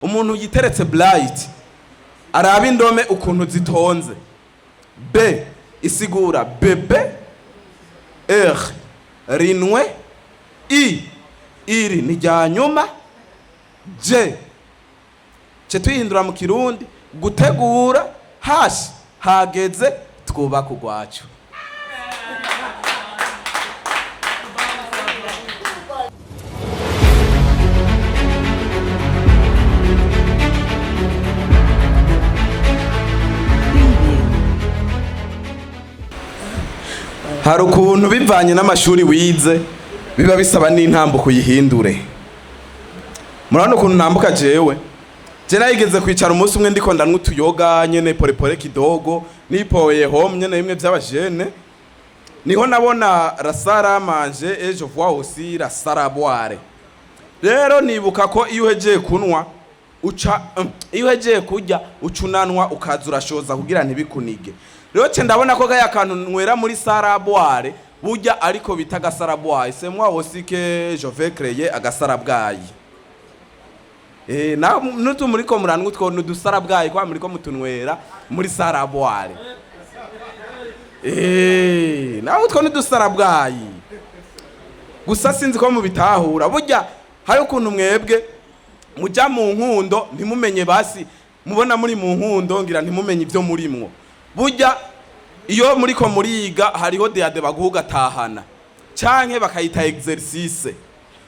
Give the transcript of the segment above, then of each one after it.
umuntu yiteretse blight araba indome ukuntu zitonze. B isigura bebe, R rinwe, I iri ni ryanyuma, J tuyihindura mu kirundi gutegura, hashi hageze twubaka urwacu. Hari ukuntu bivanye n'amashuri wize biba bisaba n'intambuko kuyihindure. Murabona ukuntu ntambuka jewe nayigeze kwicara umunsi umwe ndiko ndanwa utuyoga nyene polepole kidogo nipoye home nyene bimwe by'abajene, niho nabona rasara manje et je vois aussi la saraboire. Rero nibuka ko iyo uhejeje kunwa iyo uhejeje kurya ucunanwa ukazurashoza kugira ntibikunige. Rero ndabona ko gaya kantu nwera muri saraboire burya ariko bita gasaraboire. C'est moi aussi que je vais créer agasarabwayi. Na nutu muri ko muranwa utwo nudusarabwayi kwa muri ko mutunwera muri saraboire. Na utwo nudusarabwayi. Gusa sinzi ko mubitahura burya hari ukuntu mwebwe muja mu nkundo ntimumenye basi mubona muri mu nkundo ngira ntimumenye ivyo murimwo. Burya iyo muri ko muriga hariho deade baguhuga tahana canke bakayita exercice.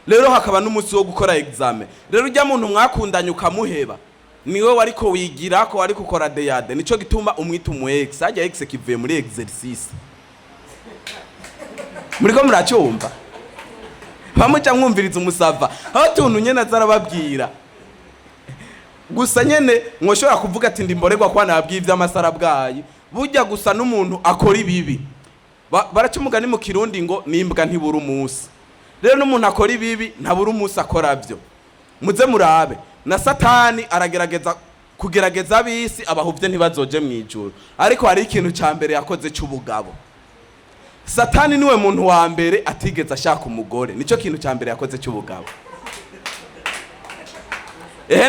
Rero hakaba n'umunsi wo gukora examen. Rero ujya muntu mwakundanye ukamuheba niwe wariko wigira ko wari gukora deade, nico gituma umwita umwex ajya ex kivuye muri exercice. Muri ko muracyumva bamuca mwumviriza umusava aho tuntu nyene azarababwira. Gusa nyene mwoshobora kuvuga ati ndimboregwa kwa nababwiye ivy'amasarabwayi burya gusa n'umuntu akora ibibi baracumugani mu kirundi ngo nimbwa ntibura umunsi. Rero n'umuntu akora ibibi ntabura umunsi akora byo. Muze murabe na Satani aragerageza kugerageza abisi abahuvye ntibazoje mwijuru, ariko hari ikintu ca mbere yakoze cy'ubugabo. Satani niwe muntu wa mbere atigeze ashaka umugore, nico kintu ca mbere yakoze cy'ubugabo.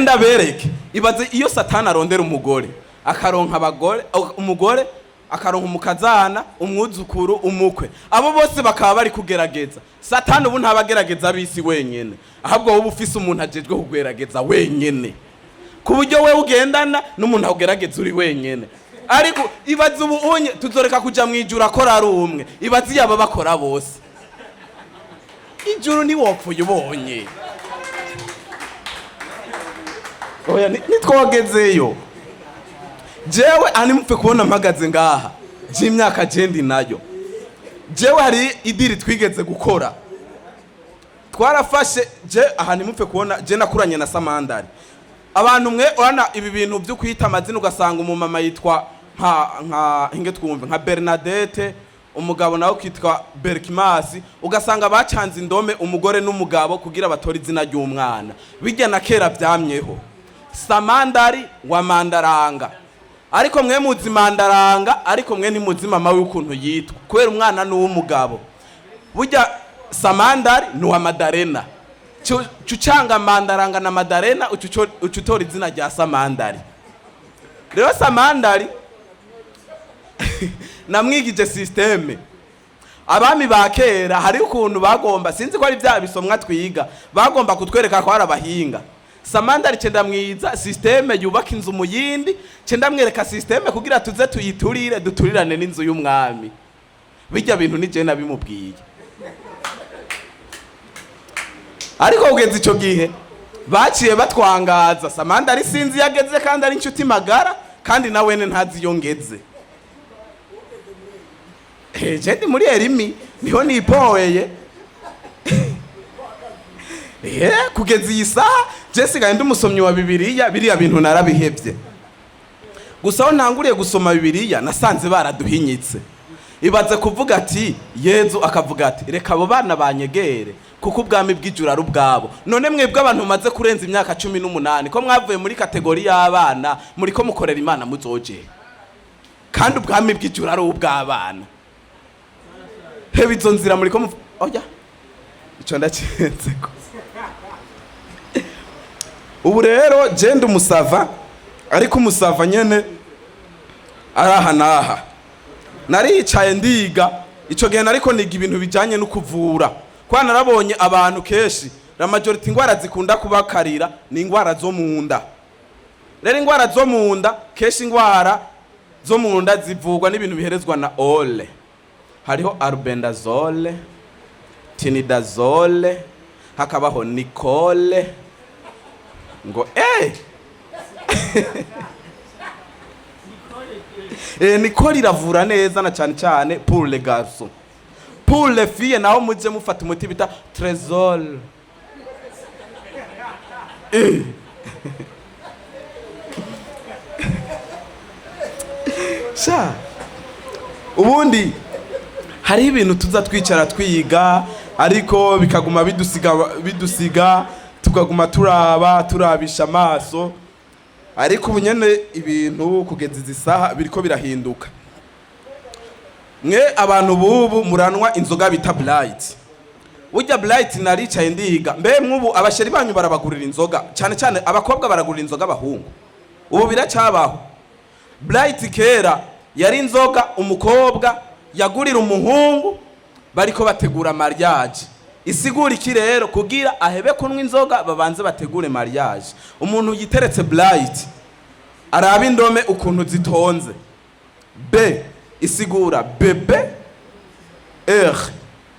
Ndabereke ibaze iyo Satani arondera umugore akaronka abagore umugore akaronka umukazana umwuzukuru umukwe, abo bose bakaba bari kugerageza. Satani ubu ntabagerageza abisi wenyene, ahubwo wowe ufise umuntu ajejwe kugerageza wenyene ku buryo wewe ugendana n'umuntu agerageza uri wenyene. Ariko ibaze ubu unye tuzoreka kuja mwijuru akora ari umwe, ibaze yaba bakora bose ijuru ni wopfuye ubonye. Oya nitwogezeyo jewe ani mupfe kubona mpagaze ngaha j'imyaka jendi nayo. Jewe hari idiri twigeze gukora twarafashe je aha ni mupfe kubona je nakuranye na Samandari. Abantu mwe urana ibi bintu byo kwita amazina ugasanga umumama yitwa nka hinge twumve nka Bernadette, umugabo nawe kitwa Berkimasi, ugasanga bacanze indome umugore n'umugabo kugira batora izina ry'umwana. Bijya na kera byamyeho Samandari wa Mandaranga, ariko mwe muzi Mandaranga, ariko mwe ntimuzi mama w'ukuntu yitwa kubera umwana n'uw'umugabo. Burya Samandari ni wa Madarena, cucanga Mandaranga na Madarena ucutora izina rya Samandari. Rero Samandari namwigije systeme. Abami ba kera hari ukuntu bagomba, sinzi ko ari bya bisomwa twiga, bagomba kutwereka ko ari abahinga. Samandari cenda mwiza systeme yubaka inzu muyindi, cenda mwereka systeme kugira tuze tuyiturire duturirane n'inzu y'umwami. Bijya bintu ni je nabimubwiye. Ariko ugenze ico gihe baciye batwangaza. Samandari sinzi yageze kandi ari inshuti magara kandi nawene ntazi yongeze. Jendi muri ELIMI niho nipoye. Kugeza iyi saha Jessica ndi umusomyi wa Bibiliya, biriya bintu narabihevye. Gusa ntanguriye gusoma Bibiliya nasanze baraduhinyitse. Ibaze kuvuga ati Yezu akavuga ati reka abo bana banyegere kuko ubwami bw'ijuru ari ubwabo. None mwebwe abantu maze kurenza imyaka 18 ko mwavuye muri kategori y'abana muri ko mukorera Imana muzoje, kandi ubwami bw'ijuru ari ubw'abana. Hebe izo nzira muri ko oya ico ndacenze ko ubu rero genda umusava ariko umusava nyene araha naha naricaye ndiga ico gihe nariko niga ibintu bijanye no kuvura kwa narabonye abantu keshi la majority ingwara zikunda kubakarira ni ingwara zo munda rero ingwara zo munda keshi ingwara zo munda zivugwa n'ibintu biherezwa na ole hariho albendazole tinidazole hakabaho Nicole ngo Nicole iravura neza na cyane cyane pour les garçons pour les filles naho muje mufata umuti bita Trésor sha ubundi hari ibintu tuza twicara twiga ariko bikaguma bidusiga tukaguma turabisha amaso ariko ubunyene ibintu kugeza izisaha biriko birahinduka mwe abantu bubu muranwa inzoga bita Blight burya Blight naricaye ndiga mbe mwubu abasheri banyu barabagurira inzoga cyane cyane abakobwa baragurira inzoga abahungu ubu biracyabaho Blight kera yari inzoga umukobwa yagurira umuhungu bariko bategura mariage isigura iki rero kugira ahebe kunwa inzoga babanze bategure mariage umuntu yiteretse Blight araba indome ukuntu zitonze B isigura bebe R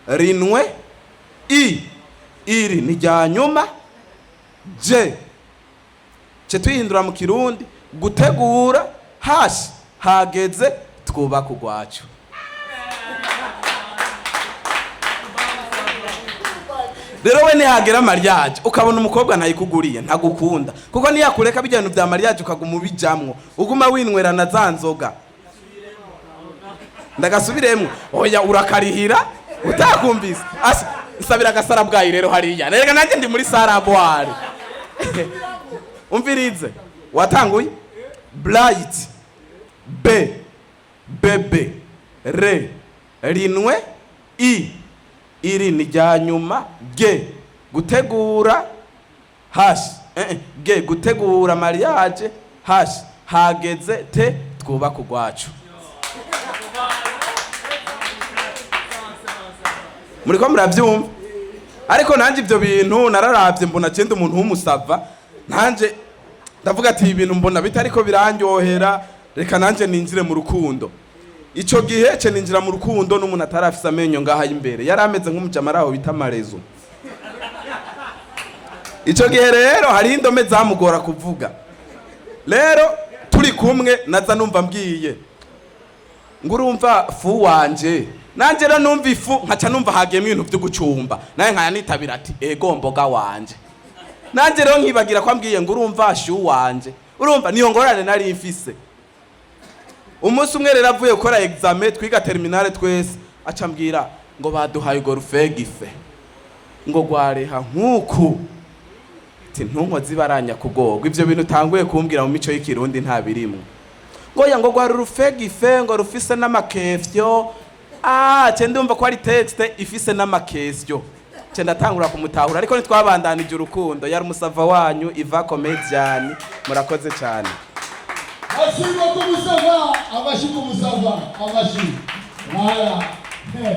rinwe I iri ni rya nyuma J ce tuyihindura mu kirundi gutegura hashi hageze twubaka urwacu rero we nihagera mariage ukabona umukobwa ntayikuguriye ntagukunda kuko niyakureka bijyana bya mariage ukaguma ubijamwo uguma winwerana za nzoga ndagasubiremwe oya urakarihira utakumvise asa nsabira agasara bwayi rero hariya rega nanjye ndi muri saraboire umvirize watanguye Blight B bebe re rinwe I iri ni rya nyuma G gutegura hash G gutegura mariage hash hageze te twubaka urwacu muriko muravyumva ariko nanje ivyo bintu nararavye mbona cyende umuntu w'umusava nanje ndavuga ati ibintu mbona bitariko birandyohera reka nanje ninjire mu rukundo ico gihe ce ninjira mu rukundo n'umuntu atarafisa amenyo ngaha imbere yarameze nk'umujamara aho bita marezo ico gihe rero hari indome zamugora kuvuga rero turi kumwe naza numva mbwiye ngurumva fu wanje nanje rero numva ifu nkaca numva hagiyemo ibintu byo gucumba naye nkaya nitabira ati ego mboga wanje nanje rero nkibagira ko ambwiye ngurumva shu wanje urumva niyo ngorane nari ifise umunsi umwe rero avuye gukora examen twiga terminale twese acambwira ngo baduhaye gorufegife ngo gwareha nkuku ati ntunko zibaranya kugogwa ivyo bintu tanguye kumbwira mu mico y'ikirundi nta birimwe ngo gwari urufegife ngo rufise n'amakefyo ce ndumva ko ari texte ifise n'amakesyo ce ndatangura kumutahura ariko nitwabandanije urukundo yari umusava wanyu Iva Comedian murakoze cyane Ashimwe ku musava abashimwe umusava abashi